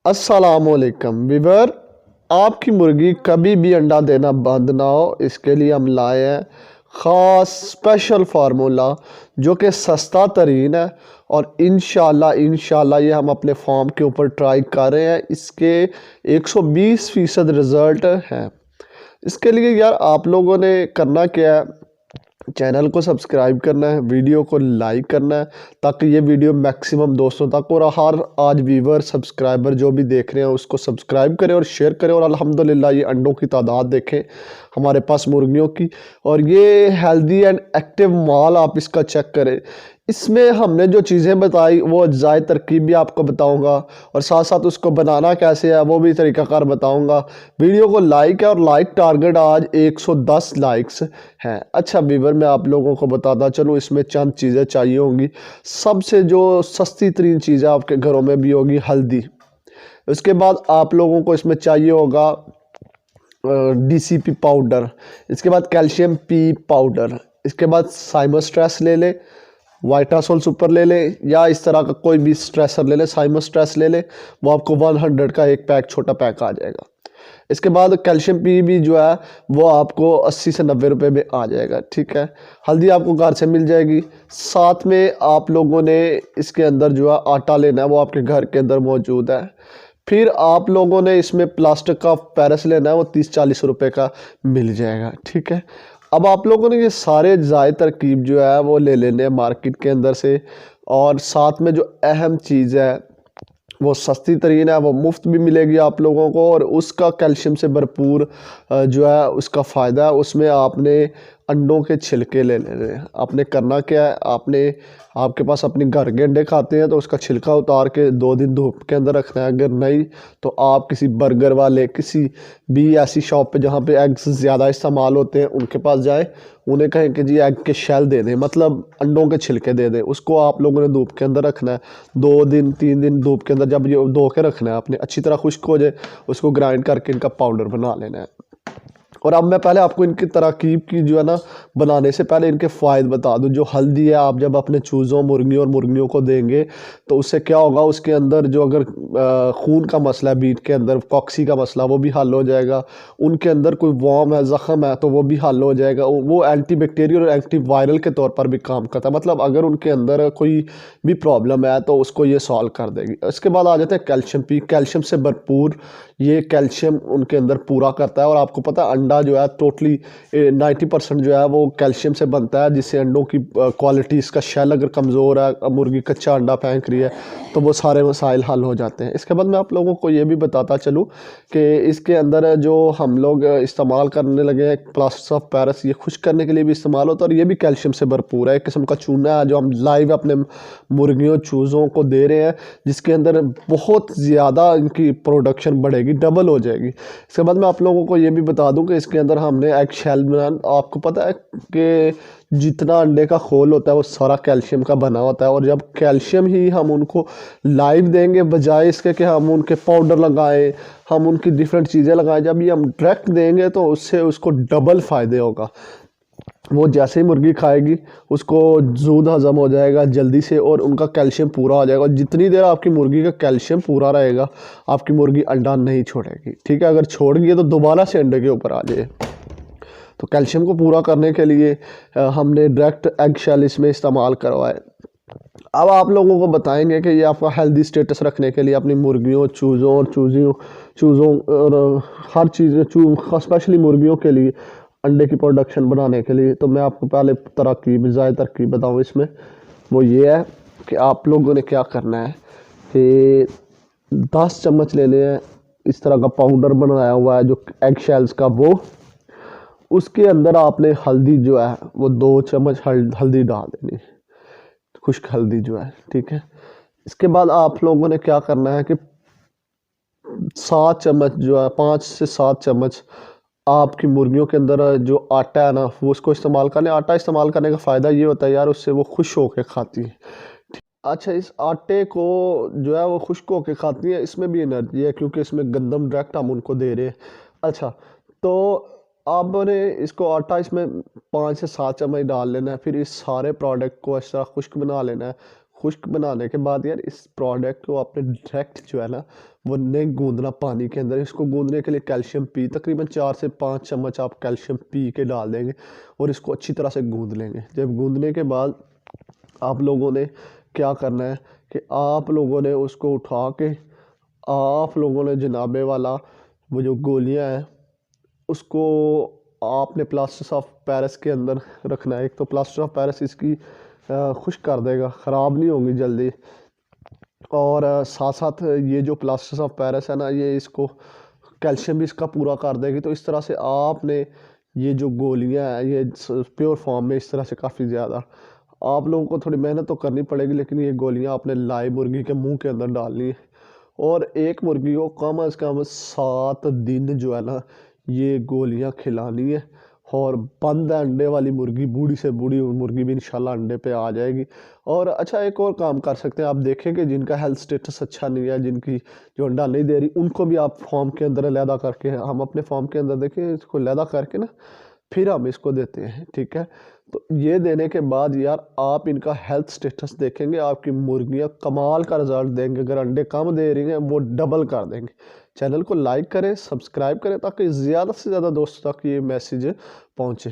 अस्सलामुअलैकुम वीवर। आपकी मुर्गी कभी भी अंडा देना बंद ना हो, इसके लिए हम लाए हैं ख़ास स्पेशल फार्मूला जो कि सस्ता तरीन है। और इंशाल्लाह ये हम अपने फार्म के ऊपर ट्राई कर रहे हैं। इसके 120% रिज़ल्ट हैं। इसके लिए यार आप लोगों ने करना क्या है, चैनल को सब्सक्राइब करना है, वीडियो को लाइक करना है ताकि ये वीडियो मैक्सिमम दोस्तों तक और हर आज व्यूवर सब्सक्राइबर जो भी देख रहे हैं उसको सब्सक्राइब करें और शेयर करें। और अल्हम्दुलिल्लाह ये अंडों की तादाद देखें हमारे पास मुर्गियों की, और ये हेल्दी एंड एक्टिव माल आप इसका चेक करें। इसमें हमने जो चीज़ें बताई वो अज्जाए तरकीब भी आपको बताऊंगा और साथ साथ उसको बनाना कैसे है वो भी तरीक़ाकार बताऊंगा। वीडियो को लाइक है और लाइक टारगेट आज 110 लाइक्स हैं। अच्छा व्यूवर, मैं आप लोगों को बताता चलूँ, इसमें चंद चीज़ें चाहिए होंगी। सबसे जो सस्ती तरीन चीज़ है आपके घरों में भी होगी हल्दी। उसके बाद आप लोगों को इसमें चाहिए होगा DCP पाउडर। इसके बाद कैल्शियम पी पाउडर। इसके बाद साइमोस्ट्रेस ले ले, वाइटासोल सुपर ले ले, या इस तरह का कोई भी स्ट्रेसर ले ले, साइमोस्ट्रेस ले ले, वो आपको 100 का एक पैक छोटा पैक आ जाएगा। इसके बाद कैल्शियम पी भी जो है वो आपको 80 से 90 रुपए में आ जाएगा। ठीक है, हल्दी आपको घर से मिल जाएगी। साथ में आप लोगों ने इसके अंदर जो है आटा लेना है, वो आपके घर के अंदर मौजूद है। फिर आप लोगों ने इसमें प्लास्टिक का पैरस लेना है, वो 30-40 रुपए का मिल जाएगा। ठीक है, अब आप लोगों ने ये सारे ज़ायद तरकीब जो है वो ले लेने हैं मार्केट के अंदर से। और साथ में जो अहम चीज़ है वो सस्ती तरीन है, वो मुफ्त भी मिलेगी आप लोगों को, और उसका कैल्शियम से भरपूर जो है उसका फ़ायदा है। उसमें आपने अंडों के छिलके ले लेने हैं। आपने करना क्या है, आपके पास अपने घर के अंडे खाते हैं तो उसका छिलका उतार के 2 दिन धूप के अंदर रखना है। अगर नहीं तो आप किसी बर्गर वाले, किसी भी ऐसी शॉप पे जहाँ पे एग्स ज़्यादा इस्तेमाल होते हैं उनके पास जाए, उन्हें कहें कि जी एग के शेल दे दें, मतलब अंडों के छिलके दे दें। उसको आप लोगों ने धूप के अंदर रखना है 2 दिन 3 दिन धूप के अंदर। जब ये धो के रखना है आपने, अच्छी तरह खुश्क हो जाए, उसको ग्राइंड करके इनका पाउडर बना लेना है। और अब मैं पहले आपको इनकी तरकीब की जो है ना, बनाने से पहले इनके फ़ायदे बता दूं। जो हल्दी है आप जब अपने चूज़ों, मुर्गियों और मुर्गियों को देंगे तो उससे क्या होगा, उसके अंदर जो अगर खून का मसला है, बीट के अंदर कॉक्सी का मसला, वो भी हल हो जाएगा। उनके अंदर कोई वॉर्म है, ज़ख़म है, तो वो भी हल हो जाएगा। वो एंटी बैक्टीरियल और एंटी वायरल के तौर पर भी काम करता है। मतलब अगर उनके अंदर कोई भी प्रॉब्लम है तो उसको ये सॉल्व कर देगी। इसके बाद आ जाते हैं कैल्शियम पी। कैल्शियम से भरपूर ये कैल्शियम उनके अंदर पूरा करता है। और आपको पता है अंडा जो है टोटली 90% जो है वो कैल्शियम से बनता है, जिससे अंडों की क्वालिटी, इसका शेल अगर कमज़ोर है, मुर्गी कच्चा अंडा फेंक रही है, तो वो सारे मसाइल हल हो जाते हैं। इसके बाद मैं आप लोगों को ये भी बताता चलूँ कि इसके अंदर जो हम लोग इस्तेमाल करने लगे हैं प्लास्टर ऑफ पेरिस, ये खुश्क करने के लिए भी इस्तेमाल होता है और ये भी कैल्शियम से भरपूर है। एक किस्म का चूना है जो हम लाइव अपने मुर्गियों चूज़ों को दे रहे हैं, जिसके अंदर बहुत ज़्यादा इनकी प्रोडक्शन बढ़ेगी, डबल हो जाएगी। इसके बाद मैं आप लोगों को ये भी बता दूं कि इसके अंदर हमने एग शेल बनाना, आपको पता है कि जितना अंडे का खोल होता है वो सारा कैल्शियम का बना होता है। और जब कैल्शियम ही हम उनको लाइव देंगे, बजाय इसके कि हम उनके पाउडर लगाएं, हम उनकी डिफरेंट चीज़ें लगाएं, जब ये हम डायरेक्ट देंगे तो उससे उसको डबल फ़ायदे होगा। वो जैसे ही मुर्गी खाएगी उसको दूध हज़म हो जाएगा जल्दी से और उनका कैल्शियम पूरा हो जाएगा। जितनी देर आपकी मुर्गी का कैल्शियम पूरा रहेगा आपकी मुर्गी अंडा नहीं छोड़ेगी। ठीक है, अगर छोड़ गई तो दोबारा से अंडे के ऊपर आ जाए। तो कैल्शियम को पूरा करने के लिए हमने डायरेक्ट एग शेल इसमें इस्तेमाल करवाए। अब आप लोगों को बताएंगे कि ये आपका हेल्दी स्टेटस रखने के लिए अपनी मुर्गियों, चूज़ों और चूज़ों और हर चीज़ स्पेशली मुर्गियों के लिए अंडे की प्रोडक्शन बढ़ाने के लिए, तो मैं आपको पहले ज़ायद तरकीब बताऊँ इसमें। वो ये है कि आप लोगों ने क्या करना है कि 10 चम्मच लेने हैं इस तरह का पाउडर बनाया हुआ है जो एग शेल्स का, वो उसके अंदर आपने हल्दी जो है वो 2 चम्मच हल्दी डाल देनी, खुश्क हल्दी जो है। ठीक है, इसके बाद आप लोगों ने क्या करना है कि 7 चम्मच जो है, 5 से 7 चम्मच आपकी मुर्गियों के अंदर जो आटा है ना वो उसको इस्तेमाल करने। आटा इस्तेमाल करने का फ़ायदा ये होता है यार, उससे वो खुश होकर खाती है। अच्छा, इस आटे को जो है वो खुश्क होकर खाती है, इसमें भी एनर्जी है क्योंकि इसमें गंदम डायरेक्ट हम उनको दे रहे हैं। अच्छा, तो आपने इसको आटा इसमें 5 से 7 चम्मच डाल लेना है। फिर इस सारे प्रोडक्ट को इस तरह खुश्क बना लेना है। खुश्क बनाने के बाद यार इस प्रोडक्ट को आपने डायरेक्ट जो है ना वो नहीं गूंदना पानी के अंदर। इसको गूंदने के लिए कैल्शियम पी, तकरीबन 4 से 5 चम्मच आप कैल्शियम पी के डाल देंगे और इसको अच्छी तरह से गूंद लेंगे। जब गूंदने के बाद आप लोगों ने क्या करना है कि आप लोगों ने उसको उठा के आप लोगों ने जनाबे वाला वो जो गोलियां हैं उसको आपने प्लास्टर ऑफ पेरिस के अंदर रखना है। एक तो प्लास्टर ऑफ पेरिस इसकी खुश्क कर देगा, ख़राब नहीं होंगी जल्दी, और साथ साथ ये जो प्लास्टर ऑफ पेरिस है ना, ये इसको कैल्शियम भी इसका पूरा कर देगी। तो इस तरह से आपने ये जो गोलियां हैं ये प्योर फॉर्म में इस तरह से काफ़ी ज़्यादा आप लोगों को थोड़ी मेहनत तो करनी पड़ेगी, लेकिन ये गोलियां आपने लाइव मुर्गी के मुंह के अंदर डालनी है। और एक मुर्गी को कम अज़ कम 7 दिन जो है ना ये गोलियां खिलानी है। और बंद अंडे वाली मुर्गी, बूढ़ी से बूढ़ी मुर्गी भी इंशाल्लाह अंडे पे आ जाएगी। और अच्छा एक और काम कर सकते हैं, आप देखें कि जिनका हेल्थ स्टेटस अच्छा नहीं है, जिनकी जो अंडा नहीं दे रही, उनको भी आप फार्म के अंदर अलहदा करके, हम अपने फार्म के अंदर देखें इसको अलहदा करके ना फिर हम इसको देते हैं, ठीक है। तो ये देने के बाद यार आप इनका हेल्थ स्टेटस देखेंगे, आपकी मुर्गियां कमाल का रिजल्ट देंगे। अगर अंडे कम दे रही हैं वो डबल कर देंगे। चैनल को लाइक करें, सब्सक्राइब करें ताकि ज़्यादा से ज़्यादा दोस्तों तक ये मैसेज पहुँचे।